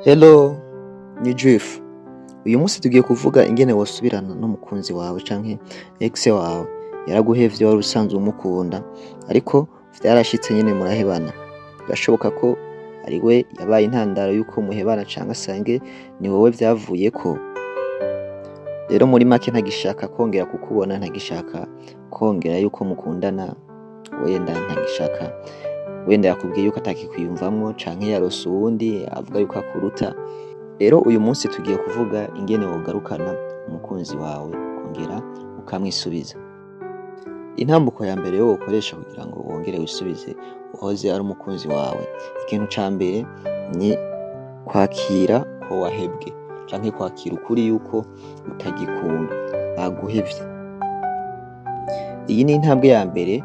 Hello, ni Juifu. Uyu munsi tugiye kuvuga ingene wosubirana n'umukunzi wawe canke ex wawe yaraguhevye wari usanzwe umukunda ariko vyarashitse nyene murahebana. Birashoboka ko ari we yabaye intandaro yuko muhebana canke asange ni wowe vyavuyeko. Rero muri make ntagishaka kongera kukubona, ntagishaka kongera yuko mukundana, wenda yakubwiye yuko atakikwiyumvamwo canke yarose uwundi avuga yuko akuruta. Rero uyu munsi tugiye kuvuga ingene wogarukana umukunzi wawe kongera ukamwisubiza. Intambuko ya mbere yo wokoresha kugira ngo wongere wisubize uwahoze ari umukunzi wawe, ikintu ca mbere ni kwakira ko wahebwe canke kwakira ukuri yuko utagikunda, baguhevye. Iyi ni intambwe ya mbere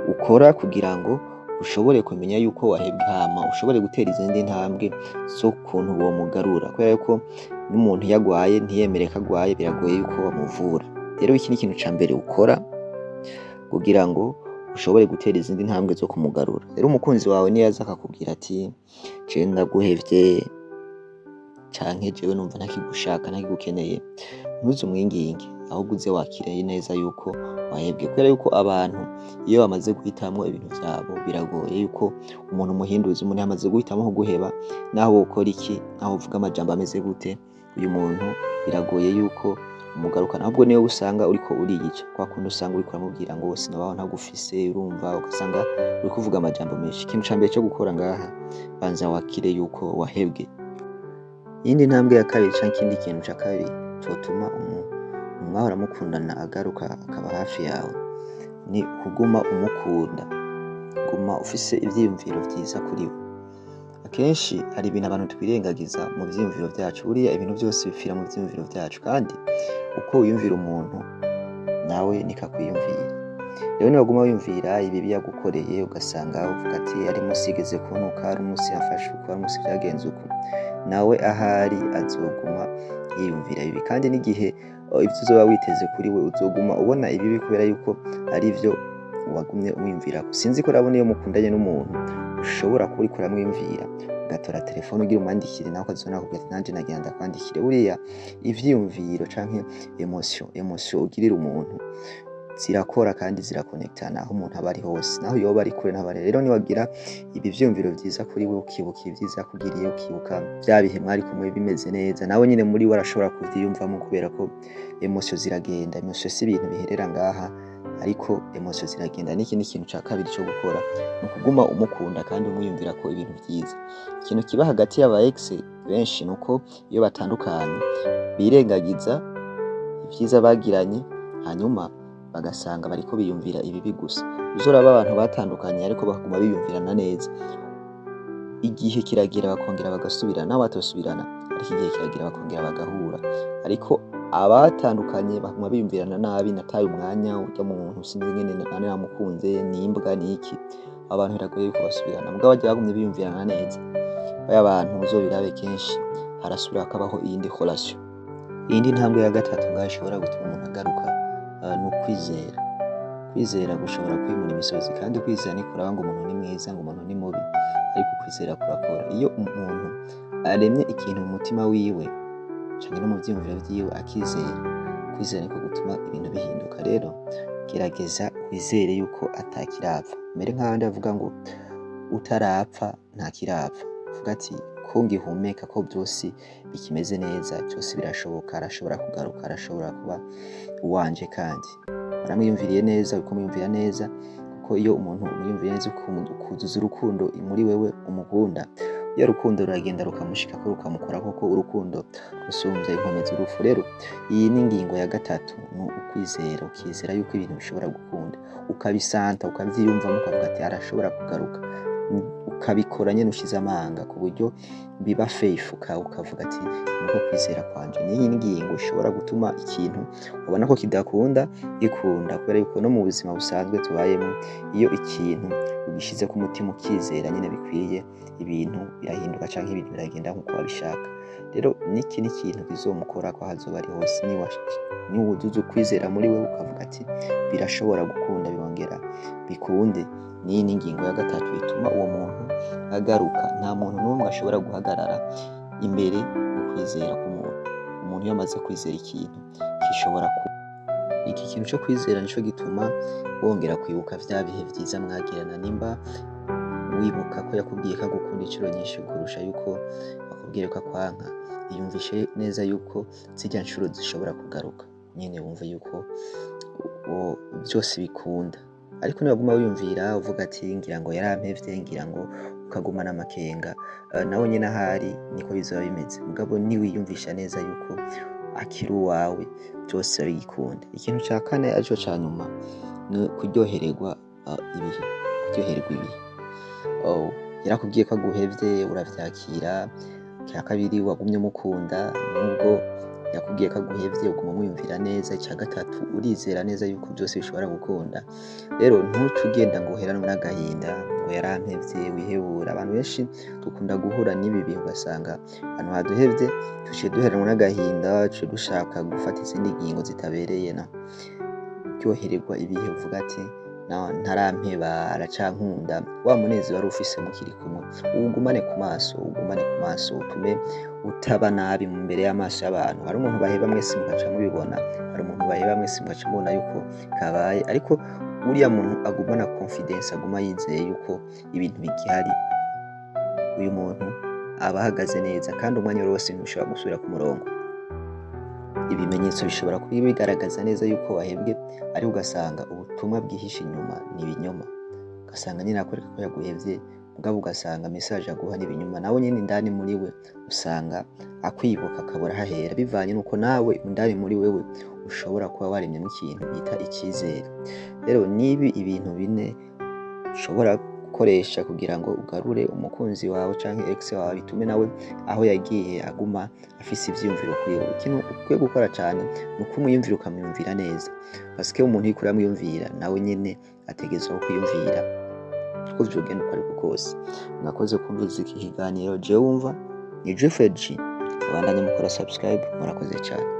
ukora kugira ngo ushobore kumenya yuko wahebwe, hama ushobore gutera izindi ntambwe z'ukuntu womugarura, kubera yuko n'umuntu iyo agwaye ntiyemere ko agwaye biragoye yuko bamuvura. Rero iki ni ikintu ca mbere ukora kugira ngo ushobore gutera izindi ntambwe zo kumugarura. Rero umukunzi wawe niyaza akakubwira ati jewe ndaguhevye canke jewe numva ntakigushaka ntakigukeneye, ntuzumwinginge, ahubwo uze wakire neza yuko wahebwe, kubera yuko abantu iyo bamaze guhitamwo ibintu vyabo biragoye yuko umuntu umuhinduza. Umuntu yamaze guhitamwo kuguheba, naho wokora iki, naho uvuga amajambo ameze gute, uyu muntu biragoye yuko umugarukana, ahubwo niyo usanga uriko uriyica, kwa kundi usanga uriko uramubwira ngo sinobaho ntagufise, urumva, ugasanga uriko uvuga amajambo menshi. Ikintu ca mbere co gukora ngaha, banza wakire yuko wahebwe. Iyindi ntambwe ya kabiri canke ikindi kintu ca kabiri cotuma mwahora mukundana agaruka akaba hafi yawe, ni kuguma umukunda, guma ufise ivyiyumviro vyiza kuri we. Akenshi hari ibintu abantu twirengagiza mu vyiyumviro vyacu, buriya ibintu vyose bipfira mu vyiyumviro vyacu, kandi uko wiyumvira umuntu nawe niko akwiyumvira. Rero niwaguma wiyumvira ibibi yagukoreye, ugasanga uvuga ati ari musi yigeze kuntuka, ari musi yamfashe uku, ari musi vyagenze uku, nawe ahari azoguma yiyumvira ibi, kandi n'igihe ivyo uzoba witeze kuri we uzoguma ubona ibibi, kubera yuko ari vyo wagumye umwiyumvirako. Sinzi ko urabona iyo mukundanye n'umuntu ushobora kuba uriko uramwiyumvira, ugatora telefone ugira umwandikire, nawe ukazona akubwira ati nanje nagira ndakwandikire. Buriya ivyiyumviro canke emotion ugirira umuntu zirakora kandi zirakonektana aho umuntu aba ari hose, naho yoba ari kure n'abari. Rero niwagira ibi vyiyumviro vyiza kuri we, ukibuka ivyiza yakugiriye, ukibuka vya bihe mwari kumwe bimeze neza, nawe nyene muri we arashobora kuvyiyumvamwo, kubera ko emotion ziragenda. Emotion si ibintu biherera ngaha, ariko emotion ziragenda. N'iki ni ikintu ca kabiri co gukora, ni ukuguma umukunda kandi umwiyumvirako ibintu vyiza. Ikintu kiba hagati y'aba ex benshi nuko iyo batandukanye birengagiza ivyiza bagiranye, hanyuma bagasanga bariko biyumvira ibibi gusa. Uzoraba abantu batandukanye ariko bakaguma biyumvirana neza, igihe kiragera bakongera bagasubirana, nabo batosubirana ariko igihe kiragera bakongera bagahura. Ariko abatandukanye baguma biyumvirana nabi, nataye umwanya urya muntu sinzi ingene nane namukunze, nimbwa niki, abantu biragoye yuko basubirana. Mugabo bagiye bagumye biyumvirana neza, baya bantu uzobirabe kenshi harasubira hakabaho iyindi relation. Iyindi ntambwe ya gatatu ngaho ishobora gutuma umuntu agaruka, ni ukwizera. Kwizera gushobora kwimura imisozi, kandi kwizera ntikuraba ngo umuntu ni mwiza, ngo umuntu ni mubi, ariko kwizera kurakora. Iyo umuntu aremye ikintu mu mutima wiwe canke no mu vyiyumviro vyiwe akizera, kwizera niko gutuma ibintu bihinduka. Rero gerageza wizere yuko atakirapfa, mbere nk'abandi bavuga ngo utarapfa ntakirapfa. Uvuga ati ko ngihumeka, ko vyose bikimeze neza, vyose birashoboka, arashobora kugaruka, arashobora kuba uwanje. Kandi aramwiyumviriye neza, uriko umwiyumvira neza, kuko iyo umuntu umwiyumviriye neza ukuzuza urukundo muri wewe umukunda, iyo rukundo ruragenda rukamushikako, rukamukora koko urukundo rusumvya inkomezi z'urupfu. Rero iyi ni ingingo ya gatatu, ni ukwizera, ukizera yuko ibintu bishobora gukunda, ukabisanta, ukavyiyumvamo, ukavuga ati arashobora kugaruka, ukabikora nyene ushize amanga ku buryo biba faith, ukavuga ati niko kwizera kwanje. Niyi ngingo ishobora gutuma ikintu ubona ko kidakunda gikunda, kubera yuko no mu buzima busanzwe tubayemo, iyo ikintu ugishize ku mutima ukizera nyene bikwiye, ibintu birahinduka canke ibintu biragenda nkuko wabishaka. Rero niki ni ikintu bizomukora ko hazoba ari hose, niwuzuza ukwizera muri wewe ukavuga ati birashobora gukunda, birongera bikunde, N'iyi ni ingingo ya gatatu ituma uwo muntu agaruka. Nta muntu n'umwe ashobora guhagarara imbere y'ukwizera k'umuntu. Umuntu iyo amaze kwizera ikintu gishobora iki kintu cyo kwizera nico gituma wongera kwibuka vya bihe vyiza mwagirana. Nimba wibuka ko yakubwiye ko agukunda incuro nyinshi kurusha yuko akubwiye ko akwanka, iyumvishe neza yuko zirya ncuro zishobora kugaruka, nyene wumve yuko byose bikunda. Ariko nibaguma wiyumvira uvuga ati ngira ngo yarampevye, ngira ngo ukagumana amakenga, nawe nyene ahari niko bizoba bimeze. Mugabo niwiyumvisha neza yuko akiri uwawe, byose bigikunda. Ikintu ca kane arico ca nyuma ni kuryohererwa ibihe, kuryohererwa ibihe. Yarakubwiye ko aguhevye uravyakira. Icya kabiri wagumye umukunda nubwo yakubwiye ko aguhevye, uguma umwiyumvira neza. Icya gatatu urizera neza yuko byose bishobora gukunda. Rero ntuce ugenda ngo uheranwe n'agahinda ngo yarampevye wihebura. Abantu benshi dukunda guhura n'ibi bihe ugasanga abantu baduhevye duciye duheranwa n'agahinda, duciye dushaka gufata izindi ngingo zitabereye. Ryohererwa ibihe, uvuga ati ntarampeba, aracankunda. Wa munezero wari ufise mukiri kumwe uwugumane ku maso, utume utaba nabi mu mbere y'amaso y'abantu. Hari umuntu baheba mwese mugaca mubibona, hari umuntu baheba mwese mugaca mubona yuko kabaye, ariko uriya muntu agumana confidence, aguma yizeye yuko ibintu bigihari, uyu muntu aba ahagaze neza kandi umwanya wose ntushobora gusubira ku murongo. Ibimenyetso bishobora kuba bigaragaza neza yuko wahebwe, ariko ugasanga ubutumwa bwihishe inyuma ni ibinyoma. Ugasanga nyine akwereka ko yaguhevye, mugabo ugasanga message aguha n'ibinyoma. Nawe nyine indani muri we usanga akwibuka akabura hahera, bivanye nuko nawe indani muri wewe ushobora kuba waremyemo ikintu bita icyizere. Rero nibi ibintu bine ushobora gukoresha kugira ngo ugarure umukunzi wawe canke ex wawe, bitume nawe aho yagiye aguma afise ivyiyumviro kuri wowe. Ikintu ukwiye gukora cane ni ukumwiyumvira, ukamwiyumvira neza, parce que umuntu uriko uramwiyumvira nawe nyene ategerezwa kwiyumvira uko vyogenda uko ariko kose. Mwakoze kumviriza iki kiganiro. Jewe wumva ni Jeffrey G. Abandanye mukora subscribe, murakoze cane.